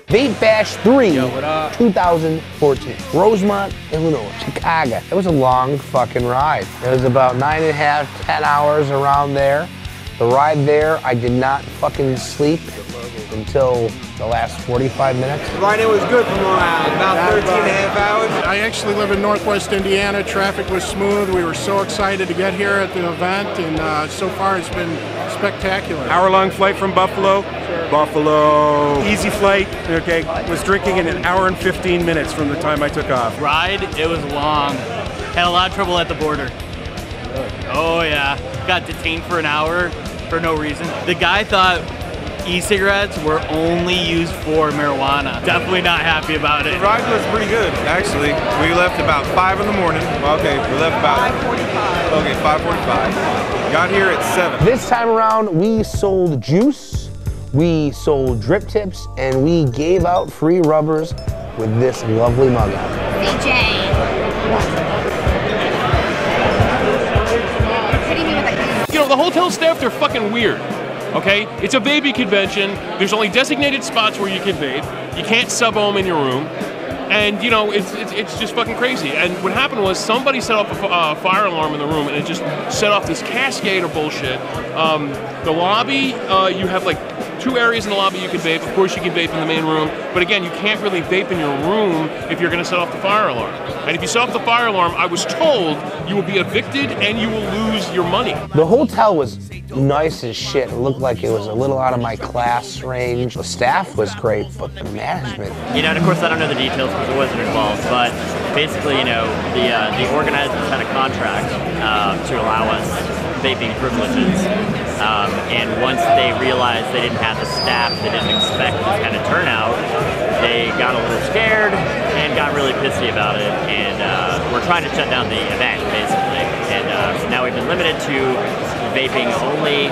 Vape Bash 3, 2014. Rosemont, Illinois, Chicago. It was a long fucking ride. It was about 9.5, 10 hours around there. The ride there, I did not fucking sleep until the last 45 minutes. The ride was good from about 13.5 hours. I actually live in Northwest Indiana. Traffic was smooth. We were so excited to get here at the event, and so far it's been spectacular. Hour-long flight from Buffalo. Buffalo. Easy flight, okay. Was drinking in 1 hour and 15 minutes from the time I took off. Ride, it was long. Had a lot of trouble at the border. Oh yeah, got detained for an hour for no reason. The guy thought e-cigarettes were only used for marijuana. Definitely not happy about it. The ride was pretty good, actually. We left about 5 in the morning. Okay, we left about 5:45. Okay, 5:45. Got here at 7. This time around, we sold juice, we sold drip tips, and we gave out free rubbers with this lovely mug. CJ. You know, the hotel staff, they're fucking weird. Okay? It's a vaping convention. There's only designated spots where you can vape. You can't sub-ohm in your room. And, you know, it's just fucking crazy. And what happened was somebody set off a fire alarm in the room, and it just set off this cascade of bullshit. The lobby, you have like 2 areas in the lobby you can vape. Of course, you can vape in the main room. But again, you can't really vape in your room if you're going to set off the fire alarm. And if you set off the fire alarm, I was told you will be evicted and you will lose your money. The hotel was nice as shit. It looked like it was a little out of my class range. The staff was great, but the management. You know, and of course I don't know the details because I wasn't involved, but basically, you know, the organizers had a contract to allow us vaping privileges. And once they realized they didn't have the staff, they didn't expect this kind of turnout, they got a little scared and got really pissy about it. And we're trying to shut down the event, basically. And so now we've been limited to vaping only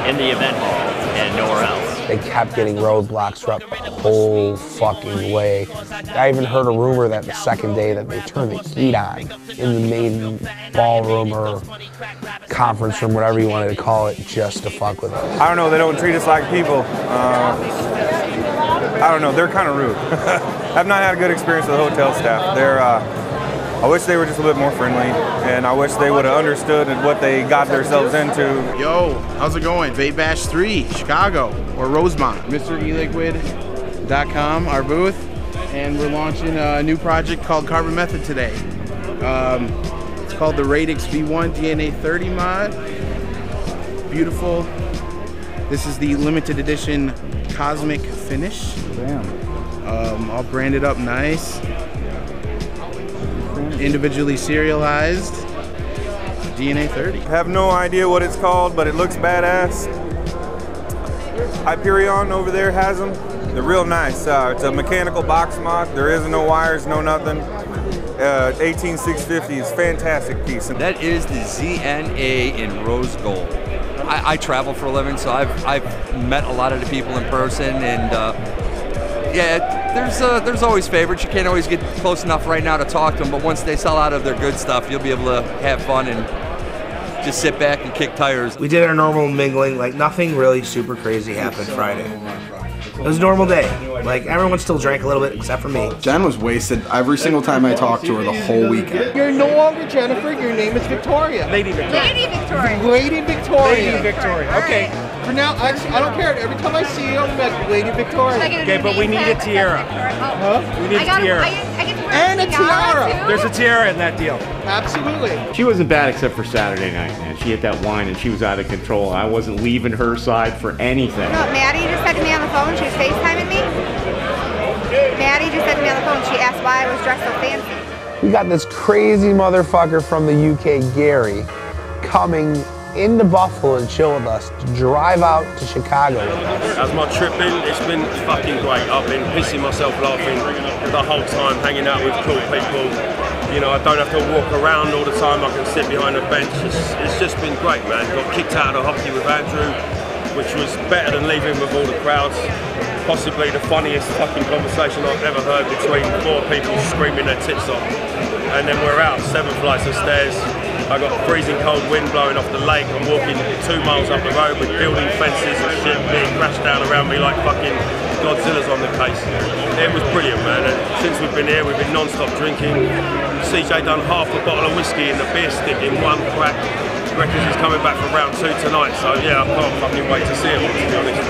in the event hall and nowhere else. They kept getting roadblocks throughout the whole fucking way. I even heard a rumor that the second day that they turned the heat on in the main ballroom or conference room, whatever you wanted to call it, just to fuck with us. I don't know, they don't treat us like people. I don't know, they're kind of rude. I've not had a good experience with the hotel staff. I wish they were just a little bit more friendly, and I wish they would have understood what they got themselves into. Yo, how's it going? Vape Bash 3, Chicago, or Rosemont. MrEliquid.com, our booth, and we're launching a new project called Carbon Method today. It's called the Radix V1 DNA 30 mod. Beautiful. This is the limited edition Cosmic Finish. Damn. All branded up nice. Individually serialized DNA 30. I have no idea what it's called, but it looks badass. Hyperion over there has them. They're real nice. It's a mechanical box mod. There is no wires, no nothing. 18650 is a fantastic piece. That is the ZNA in rose gold. I travel for a living, so I've met a lot of the people in person, and yeah, there's always favorites. You can't always get close enough right now to talk to them, but once they sell out of their good stuff, you'll be able to have fun and just sit back and kick tires. We did our normal mingling, like nothing really super crazy happened Friday. It was a normal day. Like everyone still drank a little bit except for me. Jen was wasted every single time I talked to her the whole weekend. You're no longer Jennifer, your name is Victoria. Lady Victoria. Lady Victoria. Lady Victoria. Lady Victoria. Okay. For now, actually, I don't care. Every time I see you, I'm like Lady Victoria. Okay, but we need a tiara. Huh? We need a tiara. And a tiara. There's a tiara in that deal. Absolutely. She wasn't bad except for Saturday night, man. She hit that wine and she was out of control. I wasn't leaving her side for anything. No, Maddie just said to me on the phone, she was FaceTiming me. Maddie just said to me on the phone, she asked why I was dressed so fancy. We got this crazy motherfucker from the UK, Gary, coming into Buffalo and chill with us to drive out to Chicago with us. As my trip been, it's been fucking great. I've been pissing myself laughing the whole time, hanging out with cool people. You know, I don't have to walk around all the time. I can sit behind a bench. It's just been great, man. Got kicked out of hockey with Andrew, which was better than leaving with all the crowds. Possibly the funniest fucking conversation I've ever heard between 4 people screaming their tits off. And then we're out 7 flights of stairs. I got a freezing cold wind blowing off the lake. I'm walking 2 miles up the road with building fences and shit being crashed down around me like fucking Godzilla's on the case. It was brilliant, man. And since we've been here, we've been non-stop drinking. CJ done half a bottle of whiskey in the beer stick in 1 crack. Reckons he's coming back for round 2 tonight, so yeah, I can't fucking wait to see him, to be honest.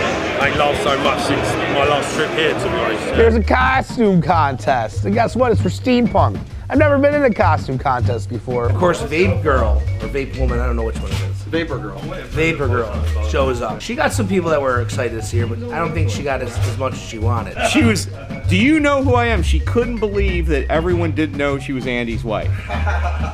I ain't laughed so much since my last trip here, to be honest. There's a costume contest, and guess what? It's for steampunk. I've never been in a costume contest before. Of course, Vape Girl, or Vape Woman, I don't know which one it is. Vapor Girl. Vapor Girl shows up. She got some people that were excited to see her, but I don't think she got as much as she wanted. She was, do you know who I am? She couldn't believe that everyone didn't know she was Andy's wife.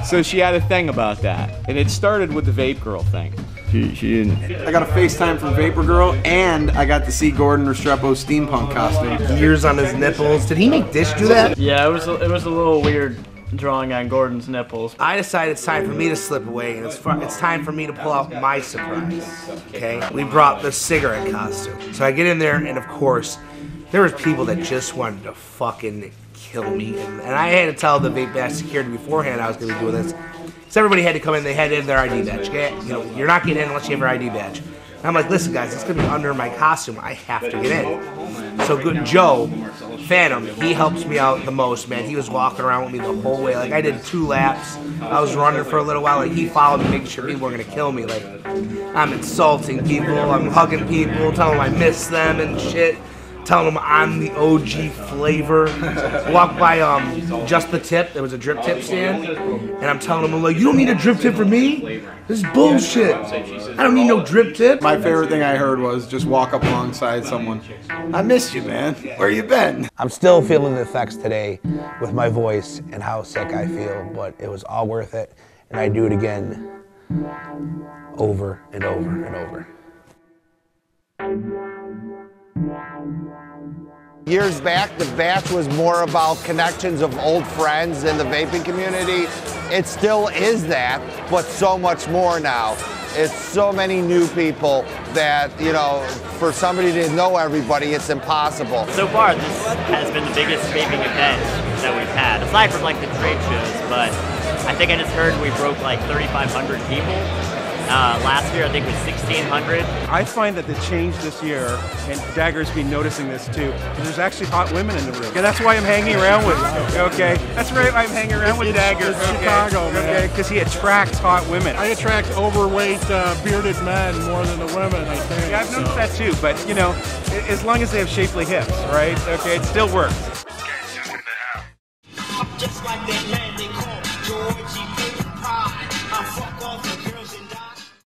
So she had a thing about that. And it started with the Vape Girl thing. She didn't. I got a FaceTime from Vapor Girl, and I got to see Gordon Restrepo's steampunk costume. Ears on his nipples. Did he make Dish do that? Yeah, it was a little weird drawing on Gordon's nipples. I decided it's time for me to slip away, and it's time for me to pull out my surprise. Okay? We brought the cigarette costume. So I get in there, and of course, there was people that just wanted to fucking kill me. And I had to tell the Vape Bash security beforehand I was going to be doing this. So everybody had to come in, they had to have their ID badge. Okay? You know, you're not getting in unless you have your ID badge. And I'm like, listen guys, it's gonna be under my costume. I have to get in. So good Joe, Phantom, he helps me out the most, man. He was walking around with me the whole way. Like I did 2 laps. I was running for a little while. Like he followed me, making sure people were gonna kill me. Like I'm insulting people, I'm hugging people, telling them I miss them and shit. Telling them I'm the OG flavor. Walked by Just the Tip. There was a drip tip stand, and I'm telling them, I'm like, you don't need a drip tip for me. This is bullshit. I don't need no drip tip. My favorite thing I heard was just walk up alongside someone. I miss you, man. Where you been? I'm still feeling the effects today with my voice and how sick I feel, but it was all worth it, and I do it again over and over and over. Years back, the Bash was more about connections of old friends in the vaping community. It still is that, but so much more now. It's so many new people that, you know, for somebody to know everybody, it's impossible. So far, this has been the biggest vaping event that we've had, aside from like the trade shows, but I think I just heard we broke like 3,500 people. Last year I think it was 1,600. I find that the change this year, and Dagger's been noticing this too, there's actually hot women in the room. Yeah, that's why I'm hanging around with him. Okay, that's right, I'm hanging around with Dagger. It's Chicago, man. Okay, because he attracts hot women. I attract overweight, bearded men more than the women, I think. Yeah, I've noticed that too, but you know, as long as they have shapely hips, right? Okay, it still works. Just like that man.